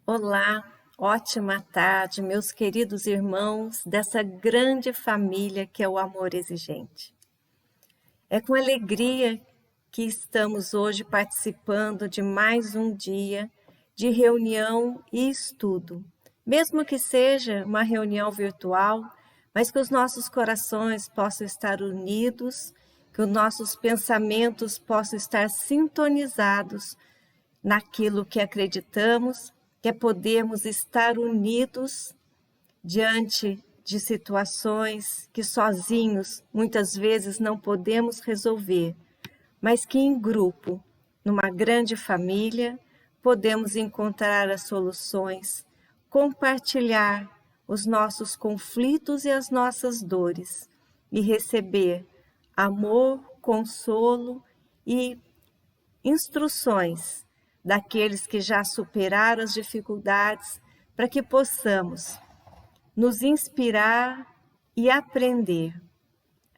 Olá, ótima tarde, meus queridos irmãos dessa grande família que é o Amor Exigente. É com alegria que estamos hoje participando de mais um dia de reunião e estudo, mesmo que seja uma reunião virtual, mas que os nossos corações possam estar unidos, que os nossos pensamentos possam estar sintonizados naquilo que acreditamos, que é podermos estar unidos diante de situações que sozinhos muitas vezes não podemos resolver, mas que em grupo, numa grande família, podemos encontrar as soluções, compartilhar os nossos conflitos e as nossas dores e receber amor, consolo e instruções daqueles que já superaram as dificuldades, para que possamos nos inspirar e aprender,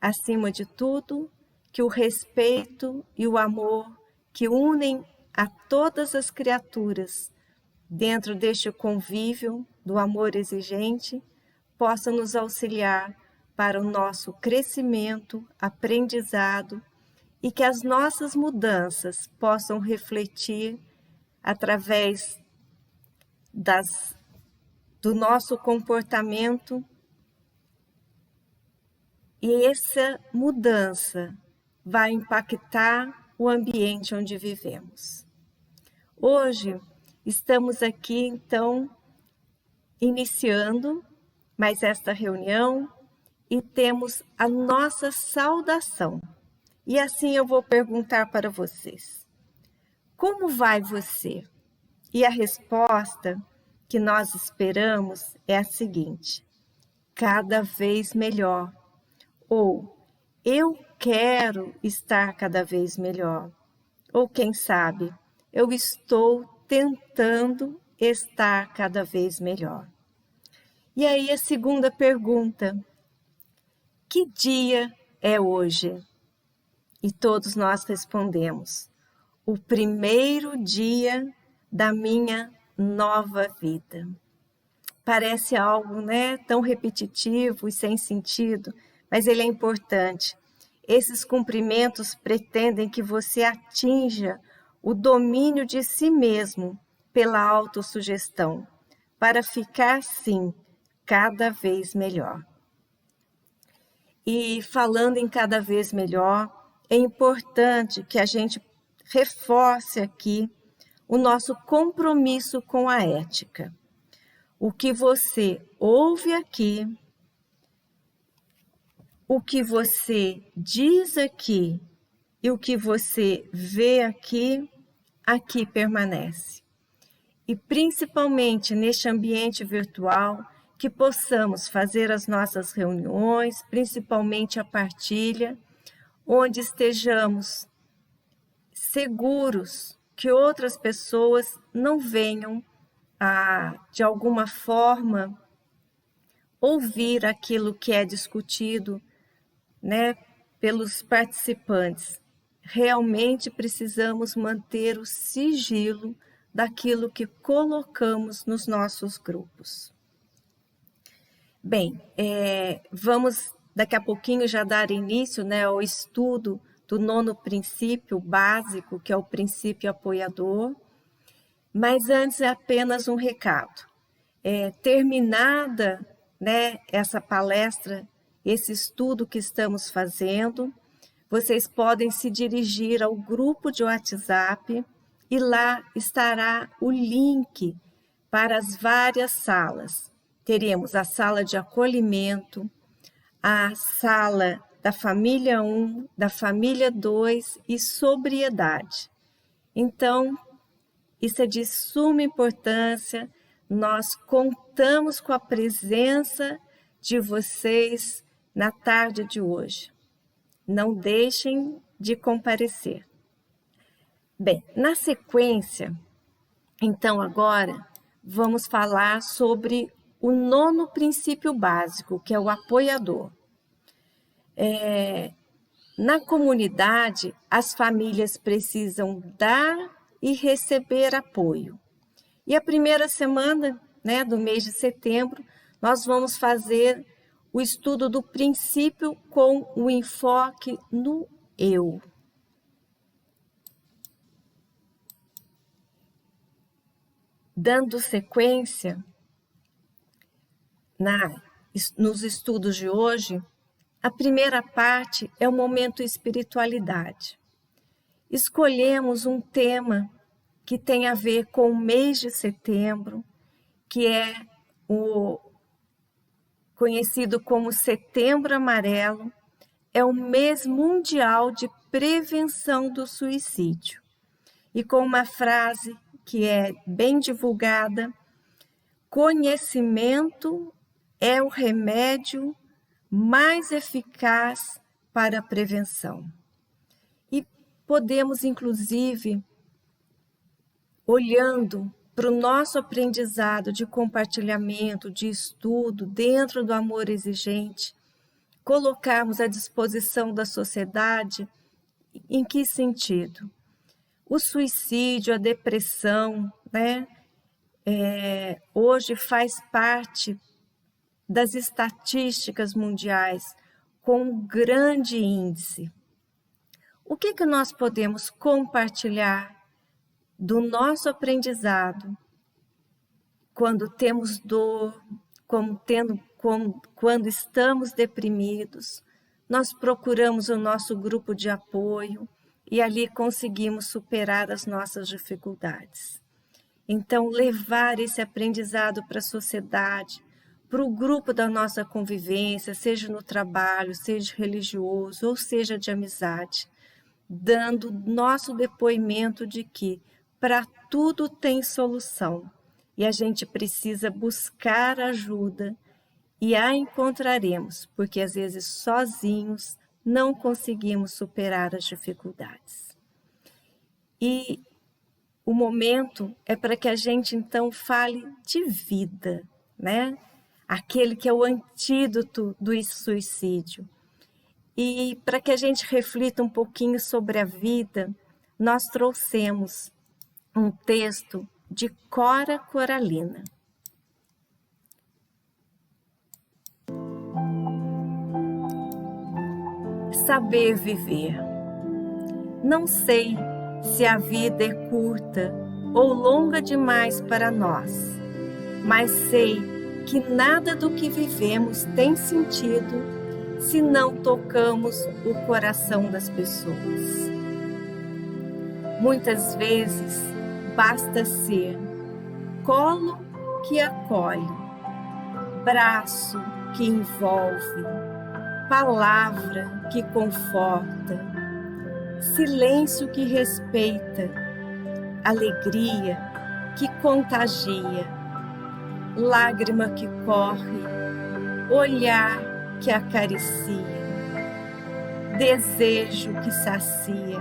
acima de tudo, que o respeito e o amor que unem a todas as criaturas dentro deste convívio do amor exigente possam nos auxiliar para o nosso crescimento, aprendizado e que as nossas mudanças possam refletir através do nosso comportamento, e essa mudança vai impactar o ambiente onde vivemos. Hoje estamos aqui, então, iniciando mais esta reunião e temos a nossa saudação. E assim eu vou perguntar para vocês: como vai você? E a resposta que nós esperamos é a seguinte: cada vez melhor. Ou eu quero estar cada vez melhor. Ou quem sabe, eu estou tentando estar cada vez melhor. E aí a segunda pergunta: que dia é hoje? E todos nós respondemos: o primeiro dia da minha nova vida. Parece algo, tão repetitivo e sem sentido, mas ele é importante. Esses cumprimentos pretendem que você atinja o domínio de si mesmo pela autossugestão, para ficar, sim, cada vez melhor. E falando em cada vez melhor, é importante que a gente reforce aqui o nosso compromisso com a ética. O que você ouve aqui, o que você diz aqui e o que você vê aqui, aqui permanece. E principalmente neste ambiente virtual, que possamos fazer as nossas reuniões, principalmente a partilha, onde estejamos seguros que outras pessoas não venham de alguma forma, ouvir aquilo que é discutido, pelos participantes. Realmente precisamos manter o sigilo daquilo que colocamos nos nossos grupos. Bem, vamos daqui a pouquinho já dar início ao estudo do 9º princípio básico, que é o princípio apoiador. Mas antes é apenas um recado. Terminada essa palestra, esse estudo que estamos fazendo, vocês podem se dirigir ao grupo de WhatsApp e lá estará o link para as várias salas. Teremos a sala de acolhimento, a sala da família 1, da família 2 e sobriedade. Então, isso é de suma importância, nós contamos com a presença de vocês na tarde de hoje. Não deixem de comparecer. Bem, na sequência, então agora, vamos falar sobre o 9º princípio básico, que é o apoiador. Na comunidade, as famílias precisam dar e receber apoio. E a primeira semana, né, do mês de setembro, nós vamos fazer o estudo do princípio com o enfoque no eu. Dando sequência nos estudos de hoje, a primeira parte é o momento espiritualidade. Escolhemos um tema que tem a ver com o mês de setembro, que é o conhecido como Setembro Amarelo, é o mês mundial de prevenção do suicídio. E com uma frase que é bem divulgada, conhecimento é o remédio mais eficaz para a prevenção. E podemos, inclusive, olhando para o nosso aprendizado de compartilhamento, de estudo dentro do amor exigente, colocarmos à disposição da sociedade, em que sentido? O suicídio, a depressão, né? Hoje faz parte das estatísticas mundiais com um grande índice. O que nós podemos compartilhar do nosso aprendizado quando temos dor, quando estamos deprimidos? Nós procuramos o nosso grupo de apoio e ali conseguimos superar as nossas dificuldades. Então, levar esse aprendizado para a sociedade, para o grupo da nossa convivência, seja no trabalho, seja religioso ou seja de amizade, dando nosso depoimento de que para tudo tem solução e a gente precisa buscar ajuda e a encontraremos, porque às vezes sozinhos não conseguimos superar as dificuldades. E o momento é para que a gente então fale de vida, né? Aquele que é o antídoto do suicídio. E para que a gente reflita um pouquinho sobre a vida, nós trouxemos um texto de Cora Coralina. Saber viver. Não sei se a vida é curta ou longa demais para nós, mas sei que nada do que vivemos tem sentido se não tocamos o coração das pessoas. Muitas vezes basta ser colo que acolhe, braço que envolve, palavra que conforta, silêncio que respeita, alegria que contagia, lágrima que corre, olhar que acaricia, desejo que sacia,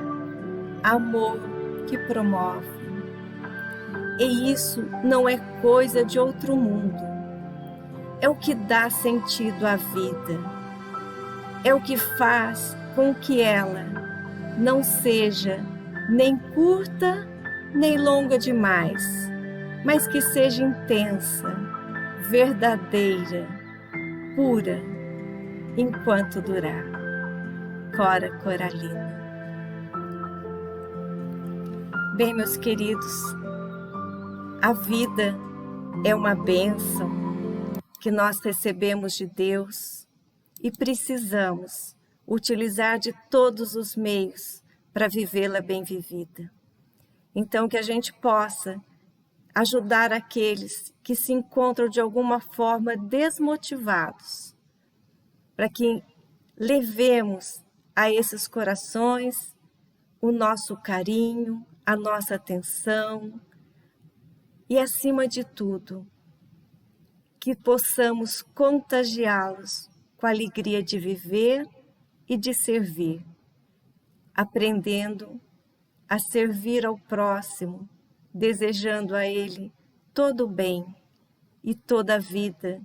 amor que promove. E isso não é coisa de outro mundo. É o que dá sentido à vida. É o que faz com que ela não seja nem curta nem longa demais, mas que seja intensa, verdadeira, pura, enquanto durar. Cora Coralina. Bem, meus queridos, a vida é uma bênção que nós recebemos de Deus e precisamos utilizar de todos os meios para vivê-la bem vivida. Então, que a gente possa ajudar aqueles que se encontram de alguma forma desmotivados, para que levemos a esses corações o nosso carinho, a nossa atenção e, acima de tudo, que possamos contagiá-los com a alegria de viver e de servir, aprendendo a servir ao próximo, desejando a ele todo o bem e toda a vida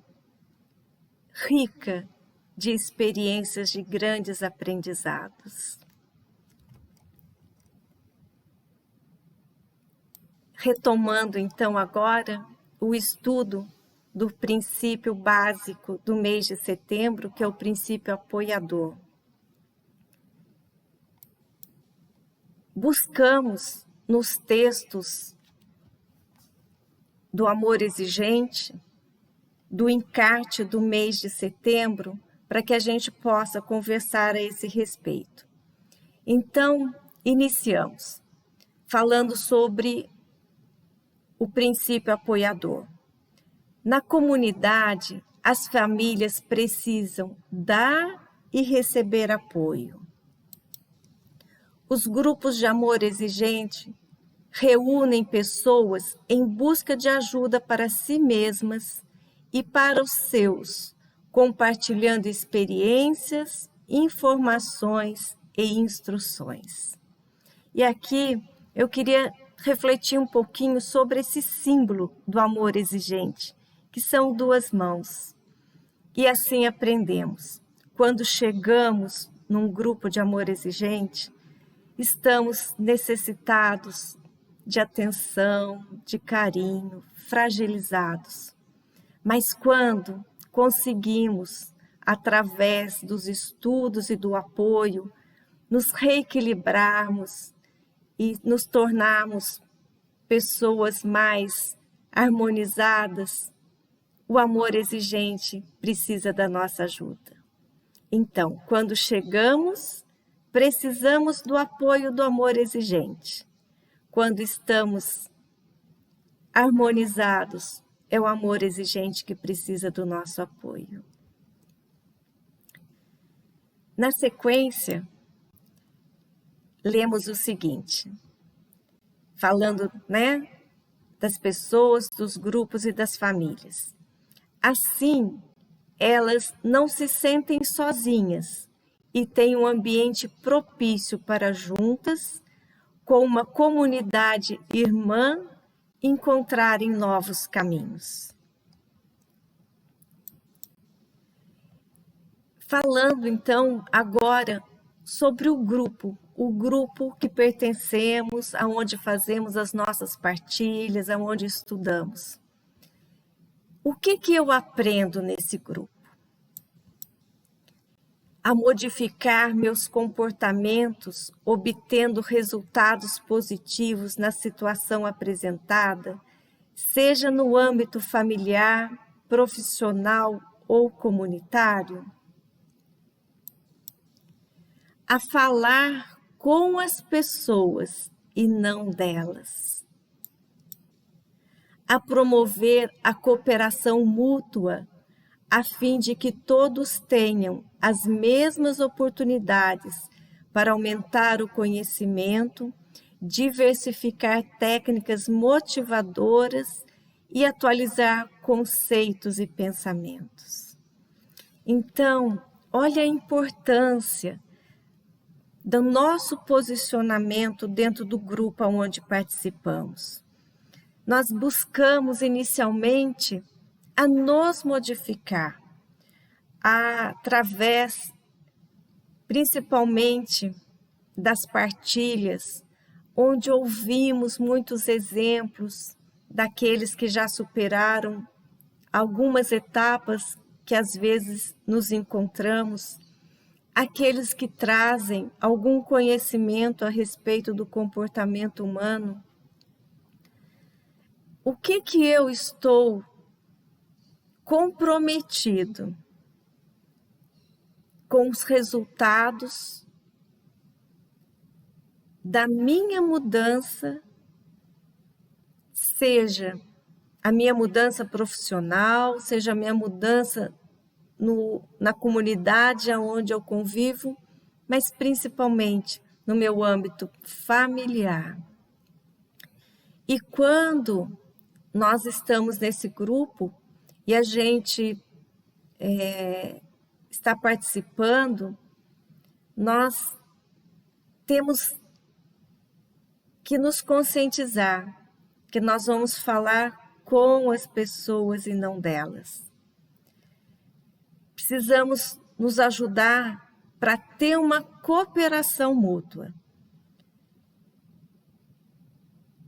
rica de experiências de grandes aprendizados. retomando então agora o estudo do princípio básico do mês de setembro, que é o princípio apoiador. Buscamos nos textos do amor exigente, do encarte do mês de setembro, para que a gente possa conversar a esse respeito. Então, iniciamos falando sobre o princípio apoiador. Na comunidade, as famílias precisam dar e receber apoio. Os grupos de amor exigente reúnem pessoas em busca de ajuda para si mesmas e para os seus, compartilhando experiências, informações e instruções. E aqui eu queria refletir um pouquinho sobre esse símbolo do amor exigente, que são duas mãos. E assim aprendemos. Quando chegamos num grupo de amor exigente, estamos necessitados de atenção, de carinho, fragilizados. Mas quando conseguimos, através dos estudos e do apoio, nos reequilibrarmos e nos tornarmos pessoas mais harmonizadas, o amor exigente precisa da nossa ajuda. Então, quando chegamos, precisamos do apoio do amor exigente. Quando estamos harmonizados, é o amor exigente que precisa do nosso apoio. Na sequência, lemos o seguinte, falando, das pessoas, dos grupos e das famílias. Assim, elas não se sentem sozinhas e têm um ambiente propício para juntas, com uma comunidade irmã, encontrarem novos caminhos. Falando então agora sobre o grupo que pertencemos, aonde fazemos as nossas partilhas, aonde estudamos. O que eu aprendo nesse grupo? A modificar meus comportamentos, obtendo resultados positivos na situação apresentada, seja no âmbito familiar, profissional ou comunitário. A falar com as pessoas e não delas. A promover a cooperação mútua, a fim de que todos tenham as mesmas oportunidades para aumentar o conhecimento, diversificar técnicas motivadoras e atualizar conceitos e pensamentos. Então, olha a importância do nosso posicionamento dentro do grupo onde participamos. Nós buscamos inicialmente a nos modificar, através, principalmente, das partilhas, onde ouvimos muitos exemplos daqueles que já superaram algumas etapas que às vezes nos encontramos, aqueles que trazem algum conhecimento a respeito do comportamento humano. O que eu estou comprometido com os resultados da minha mudança, seja a minha mudança profissional, seja a minha mudança na comunidade onde eu convivo, mas principalmente no meu âmbito familiar. E quando nós estamos nesse grupo e a gente está participando, nós temos que nos conscientizar que nós vamos falar com as pessoas e não delas. Precisamos nos ajudar para ter uma cooperação mútua.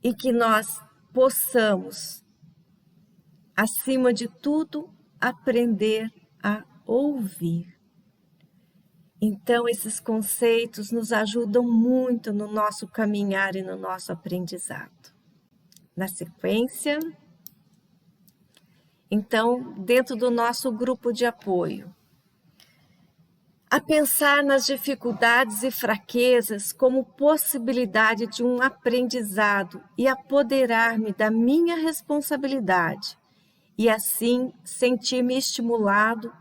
E que nós possamos, acima de tudo, aprender a ouvir. Então, esses conceitos nos ajudam muito no nosso caminhar e no nosso aprendizado. Na sequência, então, dentro do nosso grupo de apoio, a pensar nas dificuldades e fraquezas como possibilidade de um aprendizado e apoderar-me da minha responsabilidade e assim sentir-me estimulado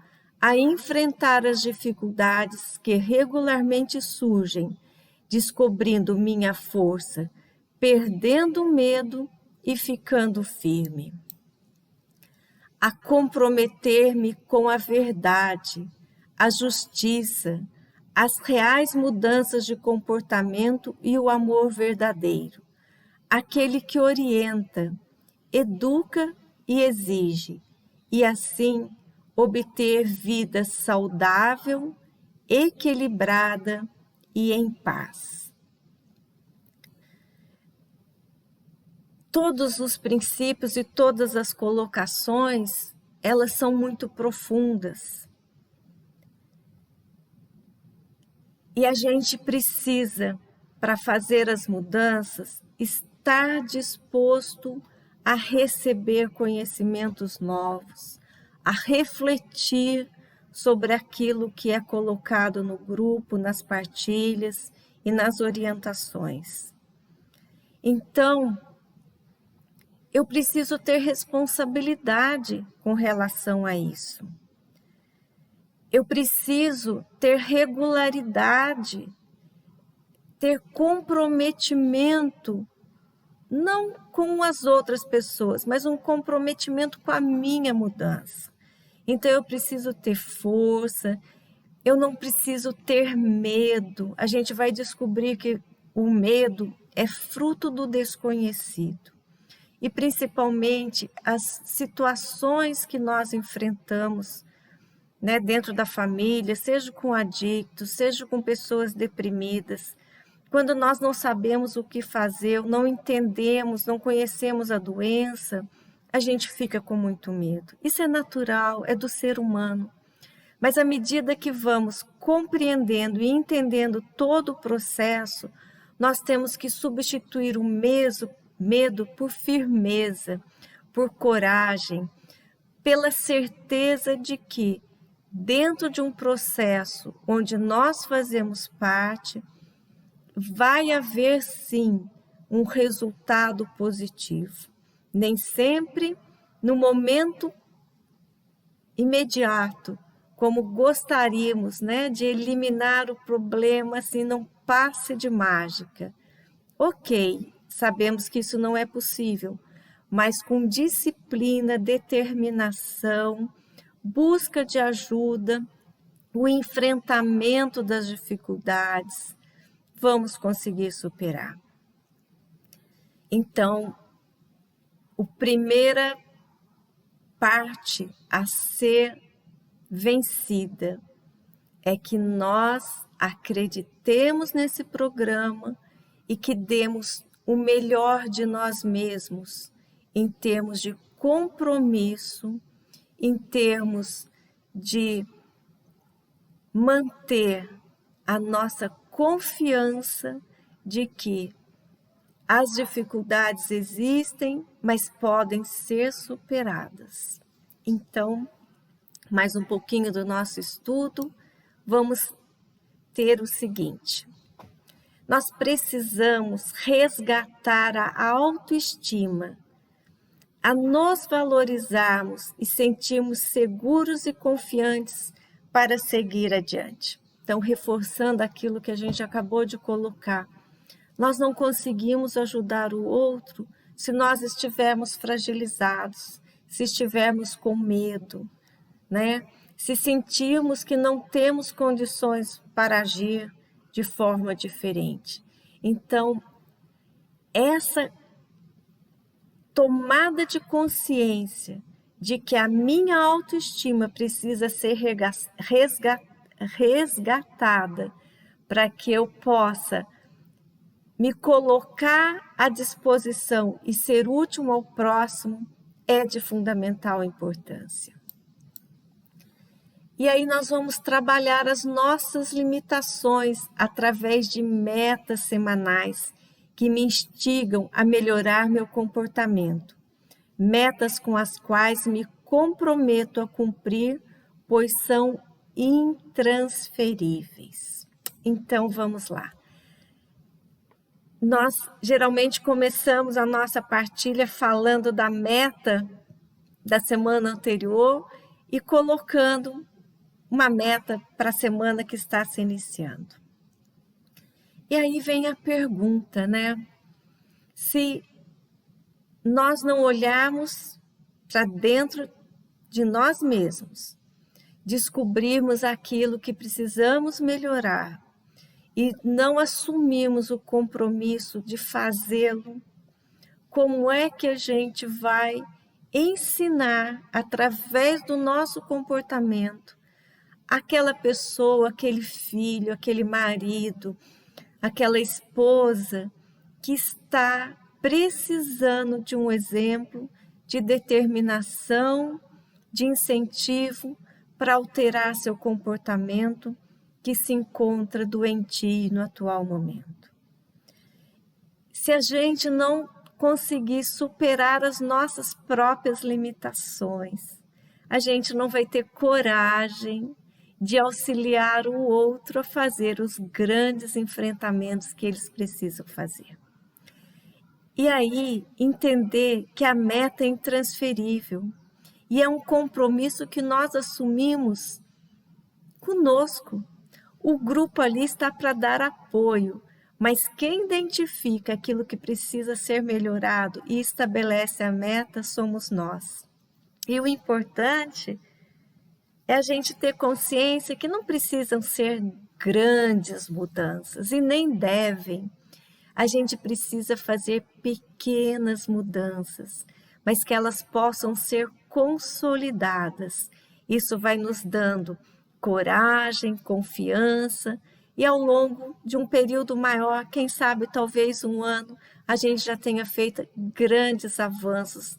a enfrentar as dificuldades que regularmente surgem, descobrindo minha força, perdendo o medo e ficando firme. A comprometer-me com a verdade, a justiça, as reais mudanças de comportamento e o amor verdadeiro, aquele que orienta, educa e exige, e assim obter vida saudável, equilibrada e em paz. Todos os princípios e todas as colocações, elas são muito profundas. E a gente precisa, para fazer as mudanças, estar disposto a receber conhecimentos novos, a refletir sobre aquilo que é colocado no grupo, nas partilhas e nas orientações. Então, eu preciso ter responsabilidade com relação a isso. Eu preciso ter regularidade, ter comprometimento, não com as outras pessoas, mas um comprometimento com a minha mudança. Então eu preciso ter força, eu não preciso ter medo. A gente vai descobrir que o medo é fruto do desconhecido. E principalmente as situações que nós enfrentamos, né, dentro da família, seja com adictos, seja com pessoas deprimidas, quando nós não sabemos o que fazer, não entendemos, não conhecemos a doença, a gente fica com muito medo. Isso é natural, é do ser humano. Mas à medida que vamos compreendendo e entendendo todo o processo, nós temos que substituir o medo por firmeza, por coragem, pela certeza de que, dentro de um processo onde nós fazemos parte, vai haver sim um resultado positivo. Nem sempre no momento imediato, como gostaríamos, né, de eliminar o problema assim, não passe de mágica. Ok, sabemos que isso não é possível, mas com disciplina, determinação, busca de ajuda, o enfrentamento das dificuldades, vamos conseguir superar. Então, a primeira parte a ser vencida é que nós acreditemos nesse programa e que demos o melhor de nós mesmos em termos de compromisso, em termos de manter a nossa confiança de que as dificuldades existem, mas podem ser superadas. Então, mais um pouquinho do nosso estudo, vamos ter o seguinte: nós precisamos resgatar a autoestima, a nos valorizarmos e sentirmos seguros e confiantes para seguir adiante. Então, reforçando aquilo que a gente acabou de colocar, nós não conseguimos ajudar o outro se nós estivermos fragilizados, se estivermos com medo, né? Se sentirmos que não temos condições para agir de forma diferente. Então, essa tomada de consciência de que a minha autoestima precisa ser resgatada para que eu possa me colocar à disposição e ser útil ao próximo é de fundamental importância. E aí nós vamos trabalhar as nossas limitações através de metas semanais que me instigam a melhorar meu comportamento. Metas com as quais me comprometo a cumprir, pois são intransferíveis. Então vamos lá. Nós geralmente começamos a nossa partilha falando da meta da semana anterior e colocando uma meta para a semana que está se iniciando. E aí vem a pergunta, né? Se nós não olharmos para dentro de nós mesmos, descobrirmos aquilo que precisamos melhorar e não assumirmos o compromisso de fazê-lo, como é que a gente vai ensinar através do nosso comportamento aquela pessoa, aquele filho, aquele marido, aquela esposa que está precisando de um exemplo de determinação, de incentivo para alterar seu comportamento que se encontra doentio no atual momento. Se a gente não conseguir superar as nossas próprias limitações, a gente não vai ter coragem de auxiliar o outro a fazer os grandes enfrentamentos que eles precisam fazer. E aí, entender que a meta é intransferível e é um compromisso que nós assumimos conosco. O grupo ali está para dar apoio, mas quem identifica aquilo que precisa ser melhorado e estabelece a meta somos nós. E o importante é a gente ter consciência que não precisam ser grandes mudanças e nem devem. A gente precisa fazer pequenas mudanças, mas que elas possam ser consolidadas. Isso vai nos dando coragem, confiança e ao longo de um período maior, quem sabe talvez um ano, a gente já tenha feito grandes avanços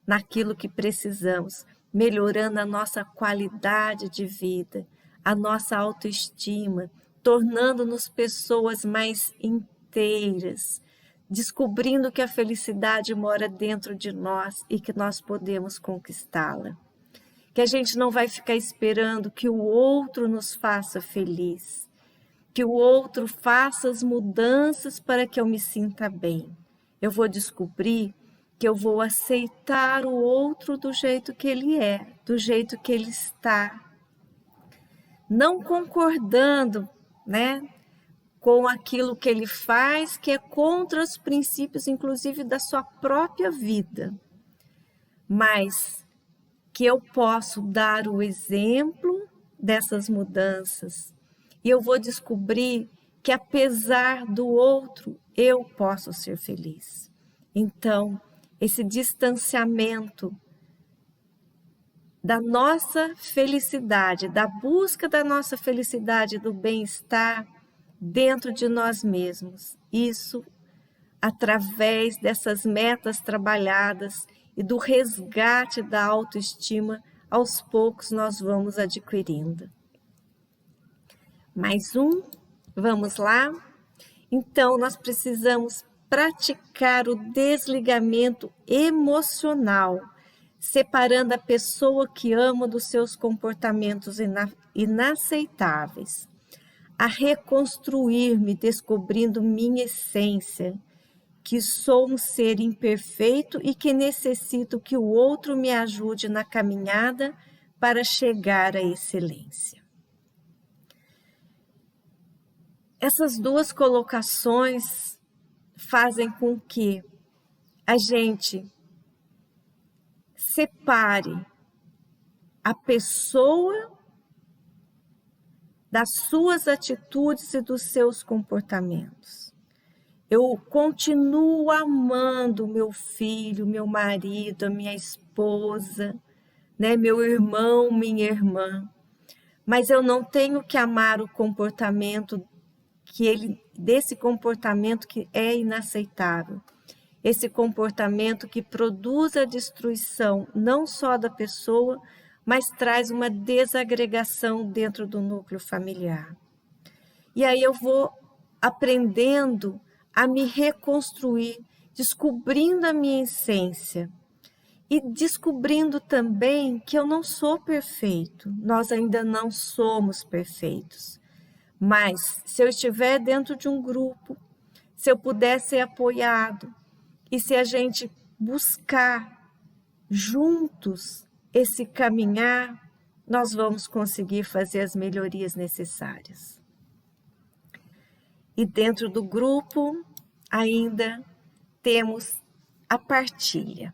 naquilo que precisamos, melhorando a nossa qualidade de vida, a nossa autoestima, tornando-nos pessoas mais inteiras, descobrindo que a felicidade mora dentro de nós e que nós podemos conquistá-la. Que a gente não vai ficar esperando que o outro nos faça feliz, que o outro faça as mudanças para que eu me sinta bem. Eu vou descobrir que eu vou aceitar o outro do jeito que ele é, do jeito que ele está. Não concordando, né, com aquilo que ele faz, que é contra os princípios, inclusive, da sua própria vida. Mas que eu posso dar o exemplo dessas mudanças e eu vou descobrir que, apesar do outro, eu posso ser feliz. Então, esse distanciamento da nossa felicidade, da busca da nossa felicidade, do bem-estar dentro de nós mesmos. Isso através dessas metas trabalhadas e do resgate da autoestima, aos poucos nós vamos adquirindo. Mais um, vamos lá? Então, nós precisamos praticar o desligamento emocional, separando a pessoa que amo dos seus comportamentos inaceitáveis, a reconstruir-me descobrindo minha essência, que sou um ser imperfeito e que necessito que o outro me ajude na caminhada para chegar à excelência. Essas duas colocações fazem com que a gente separe a pessoa das suas atitudes e dos seus comportamentos. Eu continuo amando meu filho, meu marido, a minha esposa, né, meu irmão, minha irmã, mas eu não tenho que amar o comportamento desse comportamento que é inaceitável. Esse comportamento que produz a destruição não só da pessoa, mas traz uma desagregação dentro do núcleo familiar. E aí eu vou aprendendo a me reconstruir, descobrindo a minha essência e descobrindo também que eu não sou perfeito, nós ainda não somos perfeitos. Mas se eu estiver dentro de um grupo, se eu puder ser apoiado e se a gente buscar juntos esse caminhar, nós vamos conseguir fazer as melhorias necessárias. E dentro do grupo ainda temos a partilha.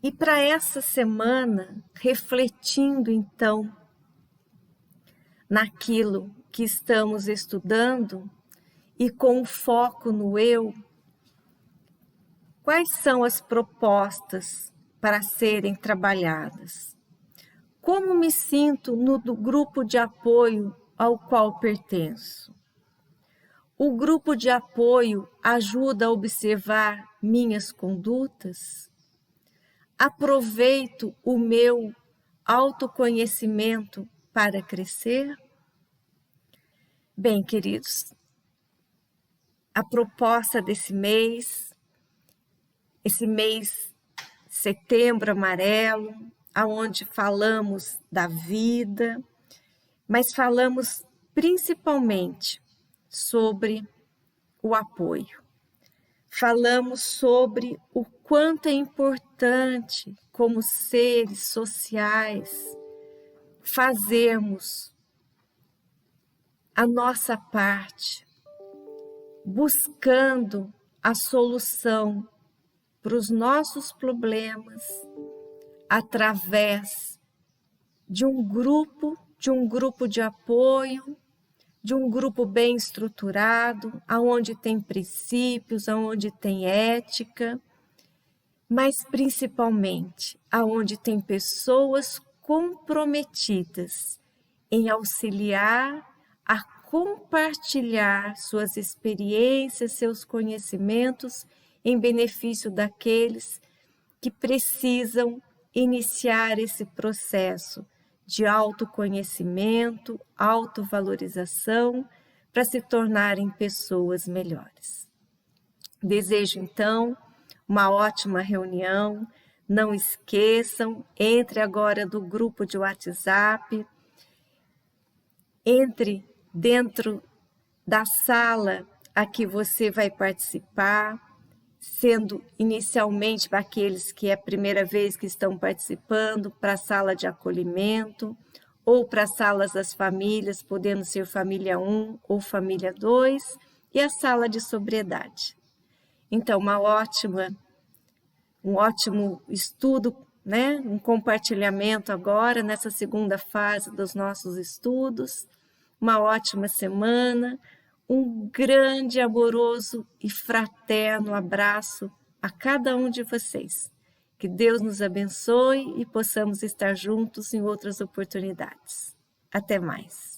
E para essa semana, refletindo então naquilo que estamos estudando e com foco no eu, quais são as propostas para serem trabalhadas? Como me sinto no grupo de apoio ao qual pertenço? O grupo de apoio ajuda a observar minhas condutas? Aproveito o meu autoconhecimento para crescer? Bem, queridos, a proposta desse mês, esse mês Setembro Amarelo, aonde falamos da vida, mas falamos principalmente sobre o apoio. Falamos sobre o quanto é importante, como seres sociais, fazermos a nossa parte, buscando a solução para os nossos problemas através de um grupo de apoio, de um grupo bem estruturado, aonde tem princípios, aonde tem ética, mas principalmente aonde tem pessoas comprometidas em auxiliar a compartilhar suas experiências, seus conhecimentos em benefício daqueles que precisam iniciar esse processo de autoconhecimento, autovalorização, para se tornarem pessoas melhores. Desejo, então, uma ótima reunião. Não esqueçam, entre agora do grupo de WhatsApp, entre dentro da sala a que você vai participar, sendo inicialmente para aqueles que é a primeira vez que estão participando, para a sala de acolhimento, ou para as salas das famílias, podendo ser família 1 ou família 2, e a sala de sobriedade. Então, um ótimo estudo, né? Um compartilhamento agora, nessa segunda fase dos nossos estudos, uma ótima semana, um grande, amoroso e fraterno abraço a cada um de vocês. Que Deus nos abençoe e possamos estar juntos em outras oportunidades. Até mais.